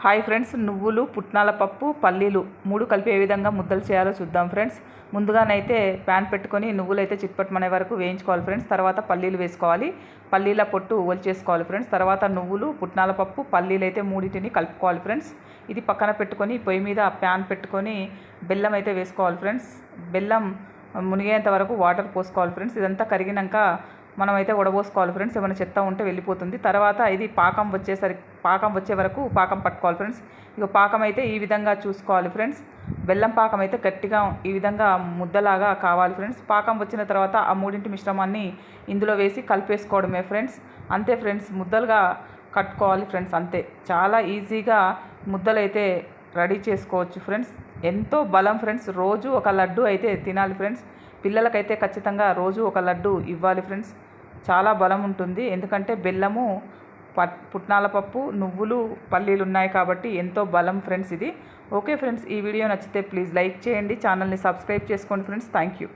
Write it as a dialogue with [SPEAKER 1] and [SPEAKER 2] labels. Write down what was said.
[SPEAKER 1] Hi friends, నువ్వులు, పుట్నాల పప్పు, పల్లీలు మూడు కలిపి ఏ విధంగా ముద్దలు చేయాలో చూద్దాం ఫ్రెండ్స్. ముందుగానైతే ప్యాన్ పెట్టుకొని నువ్వులు అయితే చిట్పట్టమనే వరకు వేయించుకోవాలి ఫ్రెండ్స్. తర్వాత పల్లీలు వేసుకోవాలి, పల్లీల పొట్టు ఒలిచేసుకోవాలి ఫ్రెండ్స్. తర్వాత నువ్వులు, పుట్నాల పప్పు, పల్లీలు అయితే మూడింటిని కలుపుకోవాలి ఫ్రెండ్స్. ఇది పక్కన పెట్టుకొని పొయ్యి మీద ప్యాన్ పెట్టుకొని బెల్లం అయితే వేసుకోవాలి ఫ్రెండ్స్. బెల్లం మునిగేంత వరకు వాటర్ పోసుకోవాలి ఫ్రెండ్స్. ఇదంతా కరిగినాక మనమైతే వడబోసుకోవాలి ఫ్రెండ్స్. ఏమైనా చెత్త ఉంటే వెళ్ళిపోతుంది. తర్వాత ఇది పాకం వచ్చే వరకు పాకం పట్టుకోవాలి ఫ్రెండ్స్. ఇక పాకం అయితే ఈ విధంగా చూసుకోవాలి ఫ్రెండ్స్. బెల్లం పాకం అయితే గట్టిగా ఈ విధంగా ముద్దలాగా కావాలి ఫ్రెండ్స్. పాకం వచ్చిన తర్వాత ఆ మూడింటి మిశ్రమాన్ని ఇందులో వేసి కలిపేసుకోవడమే ఫ్రెండ్స్. అంతే ఫ్రెండ్స్, ముద్దలుగా కట్టుకోవాలి ఫ్రెండ్స్. అంతే, చాలా ఈజీగా ముద్దలైతే రెడీ చేసుకోవచ్చు ఫ్రెండ్స్. ఎంతో బలం ఫ్రెండ్స్. రోజు ఒక లడ్డు అయితే తినాలి ఫ్రెండ్స్. పిల్లలకైతే ఖచ్చితంగా రోజు ఒక లడ్డు ఇవ్వాలి ఫ్రెండ్స్. చాలా బలం ఉంటుంది, ఎందుకంటే బెల్లము, పుట్నాల పప్పు, నువ్వులు, పల్లీలు ఉన్నాయి కాబట్టి ఎంతో బలం ఫ్రెండ్స్ ఇది. ఓకే ఫ్రెండ్స్, ఈ వీడియో నచ్చితే ప్లీజ్ లైక్ చేయండి, ఛానల్ని సబ్స్క్రైబ్ చేసుకోండి ఫ్రెండ్స్. Thank you.